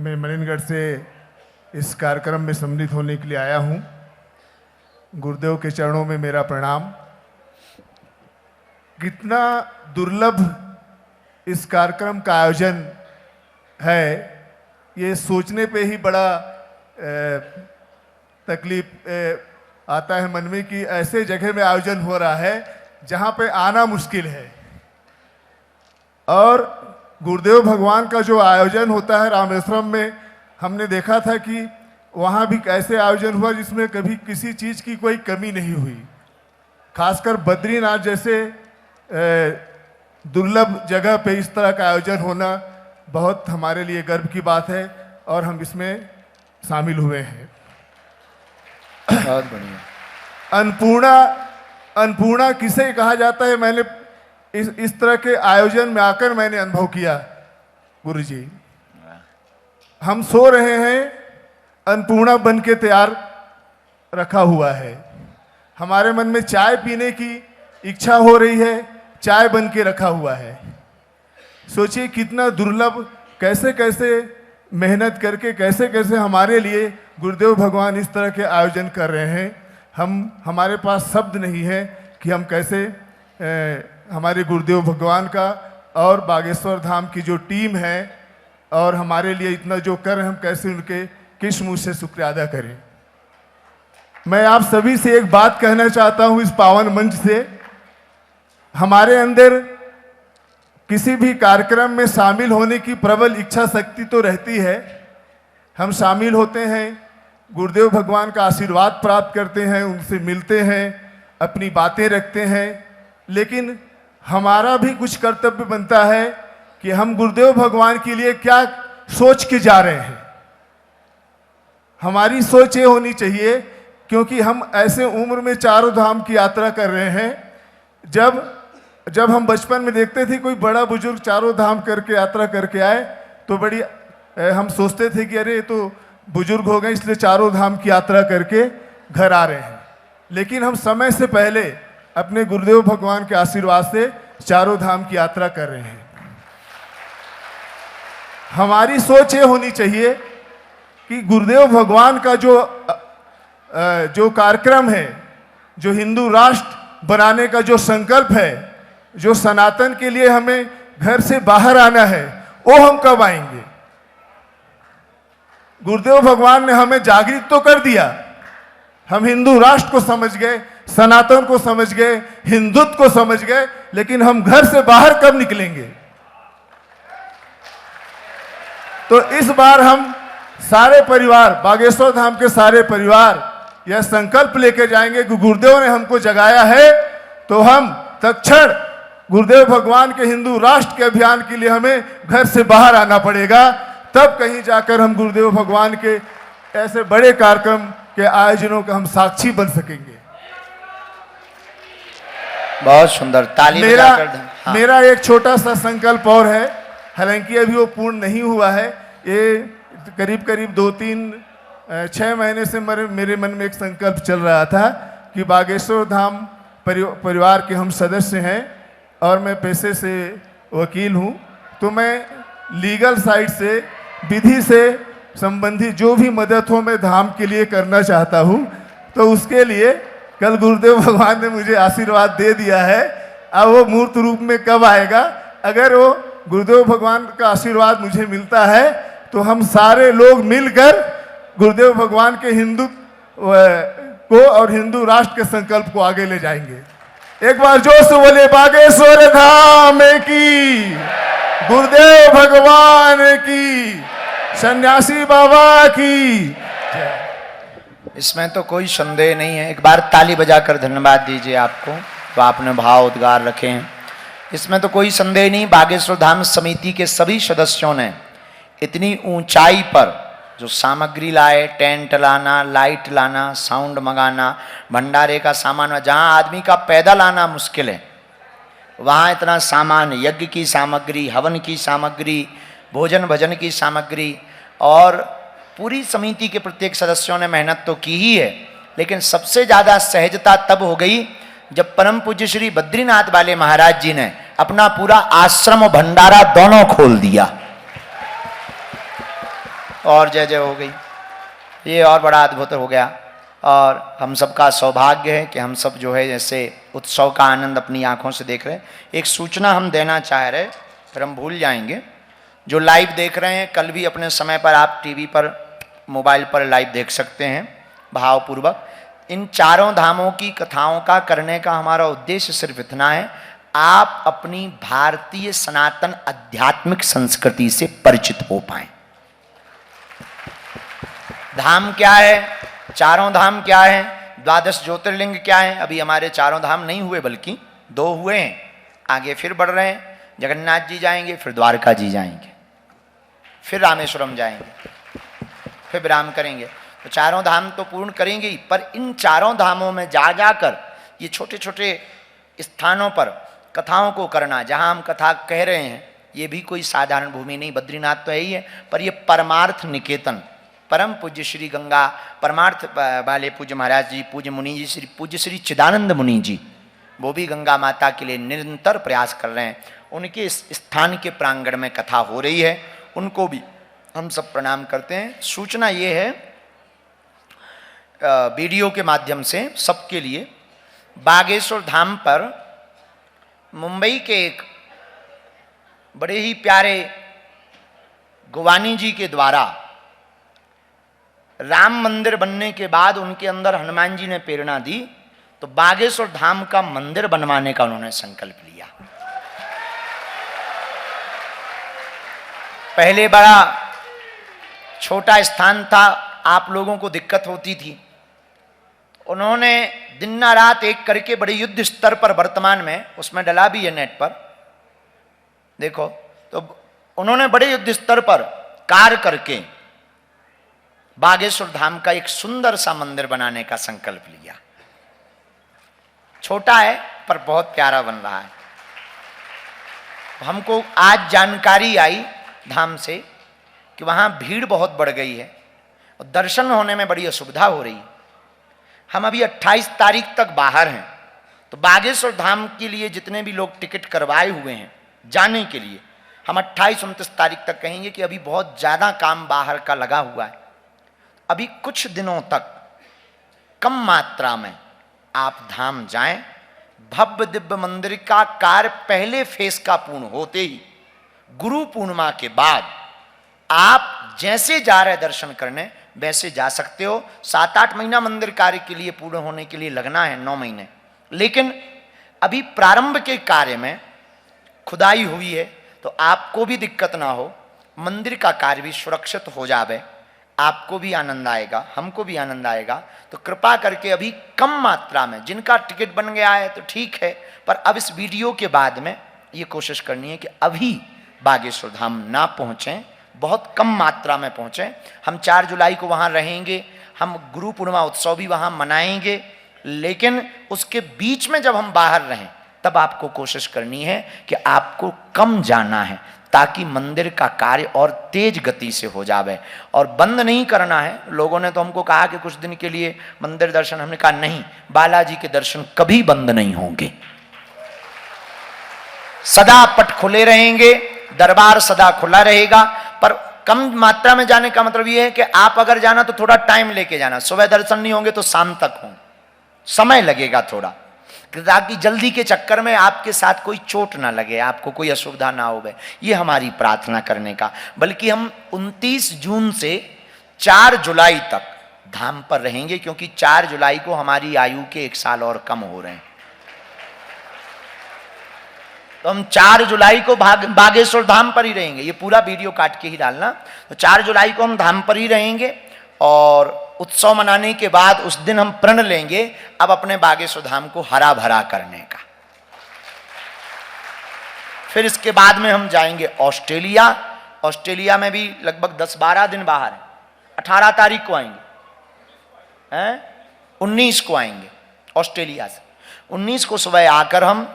मैं मलिनगढ़ से इस कार्यक्रम में सम्मिलित होने के लिए आया हूँ। गुरुदेव के चरणों में मेरा प्रणाम। कितना दुर्लभ इस कार्यक्रम का आयोजन है, ये सोचने पे ही बड़ा तकलीफ आता है मन में कि ऐसे जगह में आयोजन हो रहा है जहाँ पे आना मुश्किल है। और गुरुदेव भगवान का जो आयोजन होता है रामेश्वरम में, हमने देखा था कि वहाँ भी ऐसे आयोजन हुआ जिसमें कभी किसी चीज़ की कोई कमी नहीं हुई। खासकर बद्रीनाथ जैसे दुर्लभ जगह पे इस तरह का आयोजन होना बहुत हमारे लिए गर्व की बात है और हम इसमें शामिल हुए हैं। बहुत बढ़िया। अन्नपूर्णा किसे कहा जाता है, मैंने इस तरह के आयोजन में आकर मैंने अनुभव किया। गुरुजी, हम सो रहे हैं, अन्नपूर्णा बन के तैयार रखा हुआ है। हमारे मन में चाय पीने की इच्छा हो रही है, चाय बन के रखा हुआ है। सोचिए कितना दुर्लभ, कैसे कैसे मेहनत करके कैसे कैसे हमारे लिए गुरुदेव भगवान इस तरह के आयोजन कर रहे हैं। हमारे पास शब्द नहीं है कि हम कैसे हमारे गुरुदेव भगवान का और बागेश्वर धाम की जो टीम है और हमारे लिए इतना जो कर रहे हैं, हम कैसे उनके किस मुँह से शुक्रिया अदा करें। मैं आप सभी से एक बात कहना चाहता हूँ इस पावन मंच से। हमारे अंदर किसी भी कार्यक्रम में शामिल होने की प्रबल इच्छा शक्ति तो रहती है। हम शामिल होते हैं, गुरुदेव भगवान का आशीर्वाद प्राप्त करते हैं, उनसे मिलते हैं, अपनी बातें रखते हैं, लेकिन हमारा भी कुछ कर्तव्य बनता है कि हम गुरुदेव भगवान के लिए क्या सोच के जा रहे हैं। हमारी सोच ये होनी चाहिए, क्योंकि हम ऐसे उम्र में चारों धाम की यात्रा कर रहे हैं। जब हम बचपन में देखते थे कोई बड़ा बुजुर्ग चारों धाम करके यात्रा करके आए तो बड़ी हम सोचते थे कि अरे ये तो बुजुर्ग हो गए इसलिए चारों धाम की यात्रा करके घर आ रहे हैं। लेकिन हम समय से पहले अपने गुरुदेव भगवान के आशीर्वाद से चारों धाम की यात्रा कर रहे हैं। हमारी सोच ये होनी चाहिए कि गुरुदेव भगवान का जो कार्यक्रम है, जो हिंदू राष्ट्र बनाने का जो संकल्प है, जो सनातन के लिए हमें घर से बाहर आना है, वो हम कब आएंगे। गुरुदेव भगवान ने हमें जागृत तो कर दिया, हम हिंदू राष्ट्र को समझ गए, सनातन को समझ गए, हिंदुत्व को समझ गए, लेकिन हम घर से बाहर कब निकलेंगे। तो इस बार हम सारे परिवार, बागेश्वर धाम के सारे परिवार यह संकल्प लेकर जाएंगे कि गुरुदेव ने हमको जगाया है तो हम तत्क्षण गुरुदेव भगवान के हिंदू राष्ट्र के अभियान के लिए हमें घर से बाहर आना पड़ेगा। तब कहीं जाकर हम गुरुदेव भगवान के ऐसे बड़े कार्यक्रम के आयोजनों का हम साक्षी बन सकेंगे। बहुत सुंदर, ताली बजाकर। हाँ। मेरा एक छोटा सा संकल्प और है, हालांकि अभी वो पूर्ण नहीं हुआ है। ये करीब 2-3-6 महीने से मेरे मन में एक संकल्प चल रहा था कि बागेश्वर धाम परिवार के हम सदस्य हैं और मैं पेशे से वकील हूँ, तो मैं लीगल साइड से, विधि से संबंधी जो भी मदद हो मैं धाम के लिए करना चाहता हूँ। तो उसके लिए कल गुरुदेव भगवान ने मुझे आशीर्वाद दे दिया है। अब वो मूर्त रूप में कब आएगा, अगर वो गुरुदेव भगवान का आशीर्वाद मुझे मिलता है तो हम सारे लोग मिलकर गुरुदेव भगवान के हिंदू को और हिंदू राष्ट्र के संकल्प को आगे ले जाएंगे। एक बार जोर से बोले बागेश्वर धाम की, गुरुदेव भगवान की, सन्यासी बाबा की। इसमें तो कोई संदेह नहीं है। एक बार ताली बजाकर धन्यवाद दीजिए आपको, तो आपने भाव उद्गार रखे हैं। इसमें तो कोई संदेह नहीं, बागेश्वर धाम समिति के सभी सदस्यों ने इतनी ऊंचाई पर जो सामग्री लाए, टेंट लाना, लाइट लाना, साउंड मंगाना, भंडारे का सामान, जहाँ आदमी का पैदल आना मुश्किल है वहाँ इतना सामान, यज्ञ की सामग्री, हवन की सामग्री, भोजन भजन की सामग्री, और पूरी समिति के प्रत्येक सदस्यों ने मेहनत तो की ही है, लेकिन सबसे ज़्यादा सहजता तब हो गई जब परम पूज्य श्री बद्रीनाथ वाले महाराज जी ने अपना पूरा आश्रम और भंडारा दोनों खोल दिया। और जय जय हो गई। ये और बड़ा अद्भुत हो गया। और हम सबका सौभाग्य है कि हम सब जो है जैसे उत्सव का आनंद अपनी आंखों से देख रहे हैं। एक सूचना हम देना चाह रहे, फिर हम भूल जाएंगे। जो लाइव देख रहे हैं, कल भी अपने समय पर आप टीवी पर, मोबाइल पर लाइव देख सकते हैं भावपूर्वक। इन चारों धामों की कथाओं का करने का हमारा उद्देश्य सिर्फ इतना है, आप अपनी भारतीय सनातन आध्यात्मिक संस्कृति से परिचित हो पाएं। धाम क्या है, चारों धाम क्या है, द्वादश ज्योतिर्लिंग क्या है। अभी हमारे चारों धाम नहीं हुए, बल्कि 2 हुए हैं, आगे फिर बढ़ रहे हैं। जगन्नाथ जी जाएंगे, फिर द्वारका जी जाएंगे, फिर रामेश्वरम जाएंगे, फिर विराम करेंगे। तो चारों धाम तो पूर्ण करेंगे ही, पर इन चारों धामों में जा जाकर ये छोटे छोटे स्थानों पर कथाओं को करना, जहां हम कथा कह रहे हैं, ये भी कोई साधारण भूमि नहीं। बद्रीनाथ तो है ही है, पर ये परमार्थ निकेतन, परम पूज्य श्री गंगा परमार्थ वाले पूज्य महाराज जी, पूज्य मुनि जी, श्री पूज्य श्री चिदानंद मुनि जी, वो भी गंगा माता के लिए निरंतर प्रयास कर रहे हैं। उनके इस स्थान के प्रांगण में कथा हो रही है, उनको भी हम सब प्रणाम करते हैं। सूचना ये है वीडियो के माध्यम से सबके लिए, बागेश्वर धाम पर मुंबई के एक बड़े ही प्यारे गोवानी जी के द्वारा राम मंदिर बनने के बाद उनके अंदर हनुमान जी ने प्रेरणा दी, तो बागेश्वर धाम का मंदिर बनवाने का उन्होंने संकल्प लिया। पहले बड़ा छोटा स्थान था, आप लोगों को दिक्कत होती थी। उन्होंने दिन रात एक करके बड़े युद्ध स्तर पर, वर्तमान में उसमें डला भी है नेट पर देखो, तो उन्होंने बड़े युद्ध स्तर पर कार्य करके बागेश्वर धाम का एक सुंदर सा मंदिर बनाने का संकल्प लिया। छोटा है पर बहुत प्यारा बन रहा है। हमको आज जानकारी आई धाम से कि वहां भीड़ बहुत बढ़ गई है और दर्शन होने में बड़ी असुविधा हो रही है। हम अभी 28 तारीख तक बाहर हैं, तो बागेश्वर धाम के लिए जितने भी लोग टिकट करवाए हुए हैं जाने के लिए, हम 28-29 तारीख तक कहेंगे कि अभी बहुत ज़्यादा काम बाहर का लगा हुआ है। अभी कुछ दिनों तक कम मात्रा में आप धाम जाएं। भव्य दिव्य मंदिर का कार्य पहले फेस का पूर्ण होते ही गुरु पूर्णिमा के बाद आप जैसे जा रहे दर्शन करने वैसे जा सकते हो। 7-8 महीना मंदिर कार्य के लिए पूर्ण होने के लिए लगना है, 9 महीने। लेकिन अभी प्रारंभ के कार्य में खुदाई हुई है, तो आपको भी दिक्कत ना हो, मंदिर का कार्य भी सुरक्षित हो जावे, आपको भी आनंद आएगा, हमको भी आनंद आएगा। तो कृपा करके अभी कम मात्रा में, जिनका टिकट बन गया है तो ठीक है, पर अब इस वीडियो के बाद में ये कोशिश करनी है कि अभी बागेश्वर धाम ना पहुँचें, बहुत कम मात्रा में पहुँचें। हम 4 जुलाई को वहाँ रहेंगे, हम गुरु पूर्णिमा उत्सव भी वहाँ मनाएंगे, लेकिन उसके बीच में जब हम बाहर रहें तब आपको कोशिश करनी है कि आपको कम जाना है, ताकि मंदिर का कार्य और तेज गति से हो जावे। और बंद नहीं करना है। लोगों ने तो हमको कहा कि कुछ दिन के लिए मंदिर दर्शन, हमने कहा नहीं, बालाजी के दर्शन कभी बंद नहीं होंगे, सदा पट खुले रहेंगे, दरबार सदा खुला रहेगा। पर कम मात्रा में जाने का मतलब यह है कि आप अगर जाना तो थोड़ा टाइम लेके जाना। सुबह दर्शन नहीं होंगे तो शाम तक होंगे, समय लगेगा थोड़ा, ताकि जल्दी के चक्कर में आपके साथ कोई चोट ना लगे, आपको कोई असुविधा ना हो। ये हमारी प्रार्थना करने का। बल्कि हम 29 जून से 4 जुलाई तक धाम पर रहेंगे, क्योंकि 4 जुलाई को हमारी आयु के 1 साल और कम हो रहे हैं। तो हम 4 जुलाई को बागेश्वर धाम पर ही रहेंगे। ये पूरा वीडियो काट के ही डालना। तो 4 जुलाई को हम धाम पर ही रहेंगे, और उत्सव मनाने के बाद उस दिन हम प्रण लेंगे अब अपने बागेश्वर धाम को हरा भरा करने का। फिर इसके बाद में हम जाएंगे ऑस्ट्रेलिया। ऑस्ट्रेलिया में भी लगभग 10-12 दिन बाहर है। 18 तारीख को आएंगे, 19 को आएंगे ऑस्ट्रेलिया से। 19 को सुबह आकर हम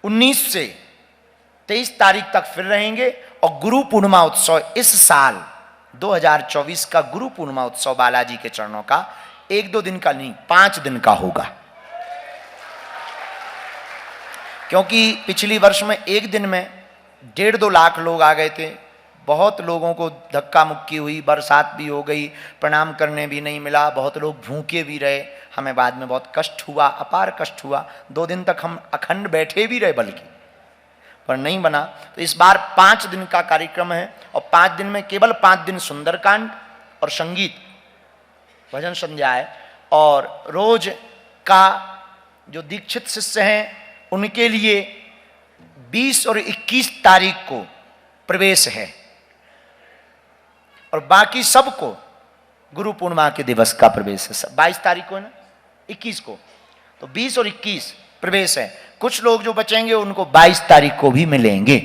19 से 23 तारीख तक फिर रहेंगे। और गुरु पूर्णिमा उत्सव इस साल 2024 का गुरु पूर्णिमा उत्सव बालाजी के चरणों का 1-2 दिन का नहीं, 5 दिन का होगा। क्योंकि पिछली वर्ष में एक दिन में 1.5-2 लाख लोग आ गए थे, बहुत लोगों को धक्का मुक्की हुई, बरसात भी हो गई, प्रणाम करने भी नहीं मिला, बहुत लोग भूखे भी रहे, हमें बाद में बहुत कष्ट हुआ, अपार कष्ट हुआ। 2 दिन तक हम अखंड बैठे भी रहे बल्कि, पर नहीं बना। तो इस बार 5 दिन का कार्यक्रम है और 5 दिन में केवल 5 दिन सुंदरकांड और संगीत भजन संध्या है। और रोज का जो दीक्षित शिष्य हैं उनके लिए 20 और 21 तारीख को प्रवेश है और बाकी सबको गुरु पूर्णिमा के दिवस का प्रवेश है। 22 तारीख को है ना, 21 को, तो 20 और 21 प्रवेश है। कुछ लोग जो बचेंगे उनको 22 तारीख को भी मिलेंगे।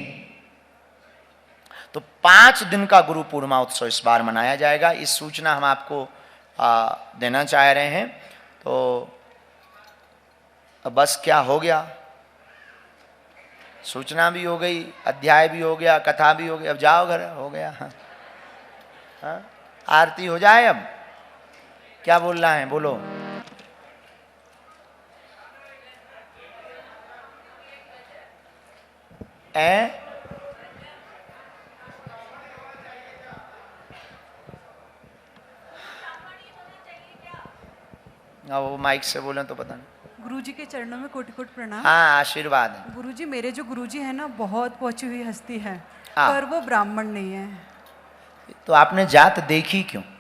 तो 5 दिन का गुरु पूर्णिमा उत्सव इस बार मनाया जाएगा। इस सूचना हम आपको देना चाह रहे हैं। तो अब बस क्या हो गया, सूचना भी हो गई, अध्याय भी हो गया, कथा भी हो गई, अब जाओ घर, हो गया। हाँ? आरती हो जाए। अब क्या बोलना है, बोलो। वो माइक से बोलें तो पता नहीं। गुरुजी के चरणों में कोटि कोटि प्रणाम। हाँ, आशीर्वाद है। गुरुजी, मेरे जो गुरुजी है ना, बहुत पहुंची हुई हस्ती है, हाँ। पर वो ब्राह्मण नहीं है। तो आपने जात देखी क्यों?